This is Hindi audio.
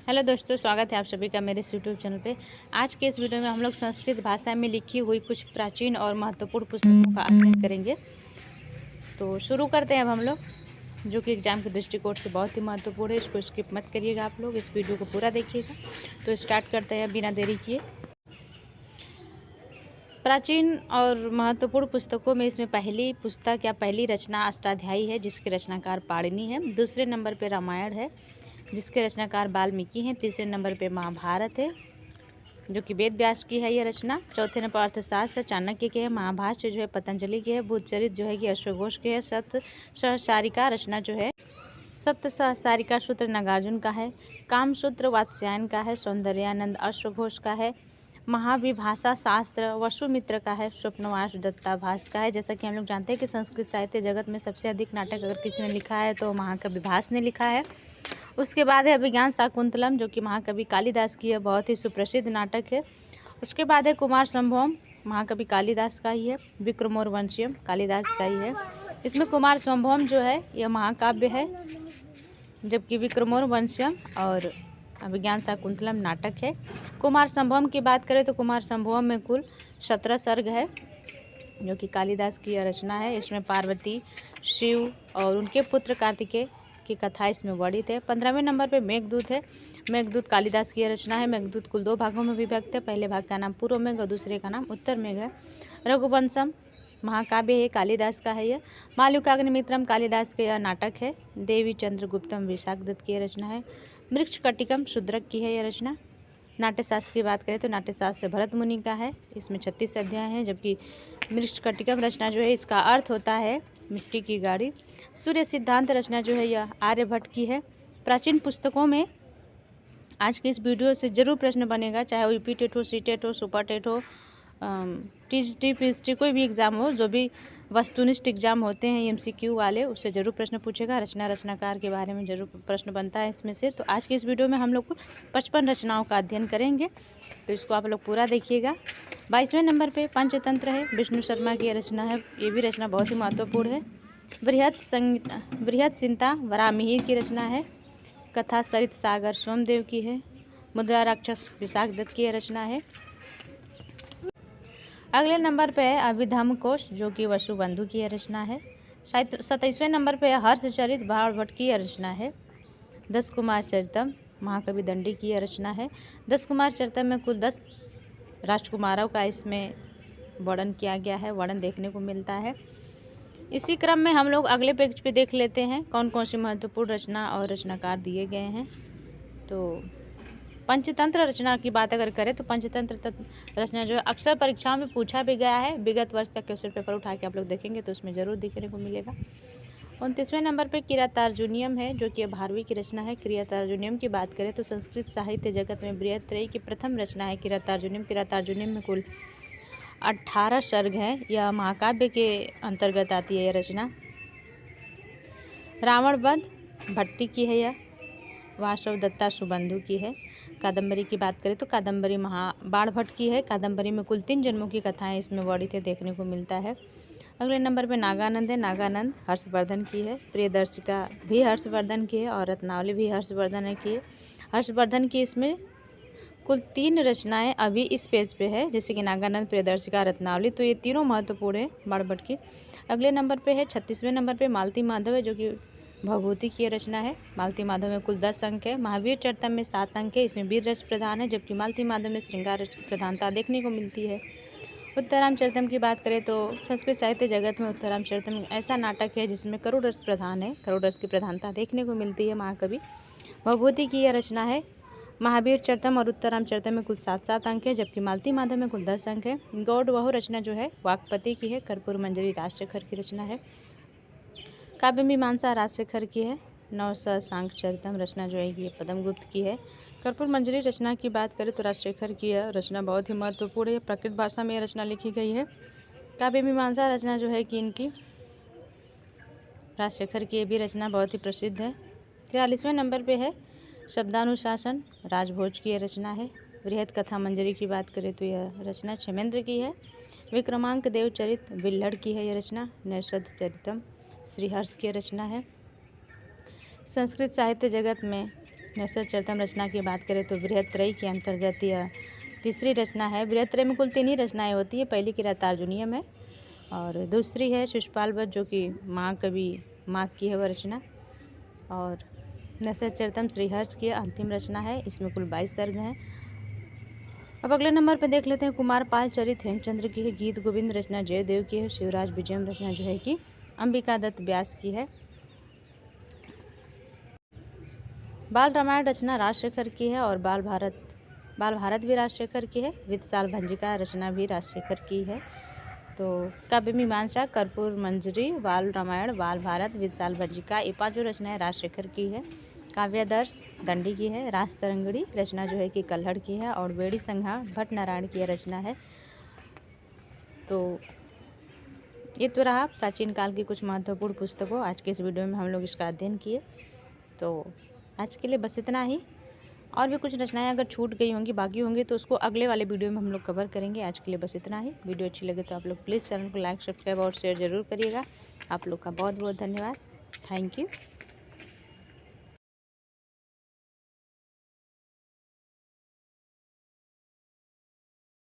हेलो दोस्तों, स्वागत है आप सभी का मेरे यूट्यूब चैनल पे। आज के इस वीडियो में हम लोग संस्कृत भाषा में लिखी हुई कुछ प्राचीन और महत्वपूर्ण पुस्तकों का अध्ययन करेंगे। तो शुरू करते हैं अब हम लोग, जो कि एग्जाम के दृष्टिकोण से बहुत ही महत्वपूर्ण है। इसको स्किप मत करिएगा, आप लोग इस वीडियो को पूरा देखिएगा। तो स्टार्ट करते हैं बिना देरी किए। प्राचीन और महत्वपूर्ण पुस्तकों में इसमें पहली पुस्तक या पहली रचना अष्टाध्यायी है, जिसके रचनाकार पाणिनि है। दूसरे नंबर पे रामायण है, जिसके रचनाकार वाल्मीकि हैं। तीसरे नंबर पे महाभारत है, जो कि वेद व्यास की है यह रचना। चौथे नंबर अर्थशास्त्र चाणक्य के है। महाभाष्य जो है पतंजलि की है। बुद्धचरित जो है कि अश्वघोष के है। सप्त सहस्रारिका रचना जो है सप्त सहस्रारिका सूत्र नागार्जुन का है। कामसूत्र वात्स्यायन का है। सौंदर्यानंद अश्वघोष का है। महाविभाषा शास्त्र वसुमित्र का है। स्वप्नवास दत्ताभास का है। जैसा कि हम लोग जानते हैं कि संस्कृत साहित्य जगत में सबसे अधिक नाटक अगर किसी ने लिखा है तो महाकवि भास ने लिखा है। उसके बाद है अभिज्ञान शाकुंतलम, जो कि महाकवि कालिदास की है, बहुत ही सुप्रसिद्ध नाटक है। उसके बाद है कुमार संभवम, महाकवि कालिदास का ही है। विक्रमोर्वशीयम कालिदास का ही है। इसमें कुमार संभवम जो है यह महाकाव्य है, जबकि विक्रमोर्वशीयम और अभिज्ञान शाकुंतलम नाटक है। कुमार संभवम की बात करें तो कुमार संभवम में कुल 17 सर्ग है, जो कि कालिदास की रचना है। इसमें पार्वती, शिव और उनके पुत्र कार्तिकेय की कथा इसमें वर्णित है। 15वें नंबर पे मेघदूत है। मेघदूत कालिदास की रचना है। मेघदूत कुल 2 भागों में विभक्त है। पहले भाग का नाम पूर्व मेघ और दूसरे का नाम उत्तर मेघ है। रघुवंशम महाकाव्य है, कालिदास का है यह। मालविकाग्निमित्रम कालिदास का यह नाटक है। देवी चंद्रगुप्तम विशाखदत्त की रचना है। मृक्षकटिकम शूद्रक की है यह रचना। नाट्यशास्त्र की बात करें तो नाट्यशास्त्र भरत मुनि का है। इसमें 36 अध्याय हैं, जबकि मृक्षकटिकम रचना जो है इसका अर्थ होता है मिट्टी की गाड़ी। सूर्य सिद्धांत रचना जो है यह आर्यभट्ट की है। प्राचीन पुस्तकों में आज की इस वीडियो से जरूर प्रश्न बनेगा, चाहे वो यूपी टेट हो, सी टेट हो, सुपर टेट हो, टीजीटी पीएचटी कोई भी एग्ज़ाम हो, जो भी वस्तुनिष्ठ एग्जाम होते हैं एमसीक्यू वाले, उससे जरूर प्रश्न पूछेगा। रचनाकार के बारे में जरूर प्रश्न बनता है इसमें से। तो आज के इस वीडियो में हम लोग 55 रचनाओं का अध्ययन करेंगे, तो इसको आप लोग पूरा देखिएगा। 22वें नंबर पे पंचतंत्र है, विष्णु शर्मा की रचना है। ये भी रचना बहुत ही महत्वपूर्ण है। बृहत संहिता वराहमिहिर की रचना है। कथा सरित सागर सोमदेव की है। मुद्रा राक्षस विशाखदत्त की रचना है। अगले नंबर पे है अभिधम्म कोश, जो कि वसुबंधु की रचना है। 27वें नंबर पे हर्षचरित भाणभट्ट की रचना है। 10 कुमार चरितम महाकवि दंडी की रचना है। 10 कुमार चरितम में कुल 10 राजकुमारों का इसमें वर्णन किया गया है, वर्णन देखने को मिलता है। इसी क्रम में हम लोग अगले पेज पे देख लेते हैं कौन कौन सी महत्वपूर्ण रचना और रचनाकार दिए गए हैं। तो पंचतंत्र रचना की बात अगर करें तो पंचतंत्र रचना जो है अक्सर परीक्षाओं में पूछा भी गया है। विगत वर्ष का क्वेश्चन पेपर उठा के आप लोग देखेंगे तो उसमें जरूर देखने को मिलेगा। 29वें नंबर पे किरातार्जुनीयम है, जो कि 12वीं की रचना है। किरातार्जुनीयम की बात करें तो संस्कृत साहित्य जगत में बृहत्त्रयी की प्रथम रचना है किरातार्जुनीयम। किरातार्जुनीयम में कुल 18 सर्ग हैं। यह महाकाव्य के अंतर्गत आती है यह रचना। रावण वध भट्टी की है यह। वासव दत्ता सुबंधु की है। कादम्बरी की बात करें तो कादम्बरी बाणभट्ट की है। कादम्बरी में कुल 3 जन्मों की कथाएं इसमें वर्णित है, देखने को मिलता है। अगले नंबर पे नागानंद है। नागानंद हर्षवर्धन की है। प्रियदर्शिका भी हर्षवर्धन की है और रत्नावली भी हर्षवर्धन की है। हर्षवर्धन की इसमें कुल 3 रचनाएं अभी इस पेज पे है, जैसे कि नागानंद, प्रियदर्शिका, रत्नावली। तो ये तीनों महत्वपूर्ण है बाणभट्ट की। अगले नंबर पे है 36वें नंबर पे मालती माधव है, जो कि भवभूति की रचना है। मालती माधव में कुल 10 अंक है। महावीर चरितम में 7 अंक है। इसमें वीर रस प्रधान है, जबकि मालती माधव में श्रृंगार रस प्रधानता देखने को मिलती है। उत्तरामचरितम की बात करें तो संस्कृत साहित्य जगत में उत्तरामचरितम ऐसा नाटक है जिसमें करुण रस प्रधान है, करुण रस की प्रधानता देखने को मिलती है। महाकवि भवभूति की यह रचना है। महावीर चरितम और उत्तरामचरितम में कुल 7-7 अंक है, जबकि मालती माधव में कुल 10 अंक है। गौड़ वहु रचना जो है वाक्पति की है। कर्पूर मंजरी राजशेखर की रचना है। काव्य मीमांसा राजशेखर की है। नवसहसांक चरितम रचना जो है ये पद्मगुप्त की है। कर्पूर मंजरी रचना की बात करें तो राजशेखर की है। रचना बहुत ही महत्वपूर्ण है, प्राकृत भाषा में यह रचना लिखी गई है। काव्य मीमांसा रचना जो है कि इनकी राजशेखर की भी रचना बहुत ही प्रसिद्ध है। 43वें नंबर पे है शब्दानुशासन राजभोज की यह रचना है। बृहत कथा मंजरी की बात करें तो यह रचना क्षेमेंद्र की है। विक्रमांक देवचरित विल्हड़ की है यह रचना। नैषध चरितम श्रीहर्ष की रचना है। संस्कृत साहित्य जगत में नैषधचरितम् रचना की बात करें तो बृहत्त्रयी के अंतर्गत यह तीसरी रचना है। बृहत्त्रयी में कुल 3 ही रचनाएँ होती है। पहली किरातार्जुनीयम है और दूसरी है शिशुपाल वध जो कि महाकवि माघ की है वह रचना, और नैषधचरितम् श्रीहर्ष की अंतिम रचना है। इसमें कुल 22 सर्ग हैं। अब अगले नंबर पर देख लेते हैं कुमारपाल चरित हेमचंद्र की है। गीत गोविंद रचना जयदेव की है। शिवराज विजयम रचना जो है कि अंबिका दत्त व्यास की है। बाल रामायण रचना राजशेखर की है और बाल भारत भी राजशेखर की है। वित्तसाल भंजिका रचना भी राजशेखर की है। तो काव्य मीमांसा, कर्पूर मंजरी, बाल रामायण, बाल भारत, वित्तसाल भंजिका, ये 5 रचनाएं राजशेखर की है। काव्यादर्श दंडी की है। रास तरंगड़ी रचना जो है कि कल्हड़ की है और बेड़ी संहार भट्ट नारायण की रचना है। तो ये तो रहा प्राचीन काल की कुछ महत्वपूर्ण पुस्तकों। आज के इस वीडियो में हम लोग इसका अध्ययन किए। तो आज के लिए बस इतना ही। और भी कुछ रचनाएं अगर छूट गई होंगी, बाकी होंगी, तो उसको अगले वाले वीडियो में हम लोग कवर करेंगे। आज के लिए बस इतना ही। वीडियो अच्छी लगे तो आप लोग प्लीज़ चैनल को लाइक, सब्सक्राइब और शेयर ज़रूर करिएगा। आप लोग का बहुत बहुत धन्यवाद। Thank you.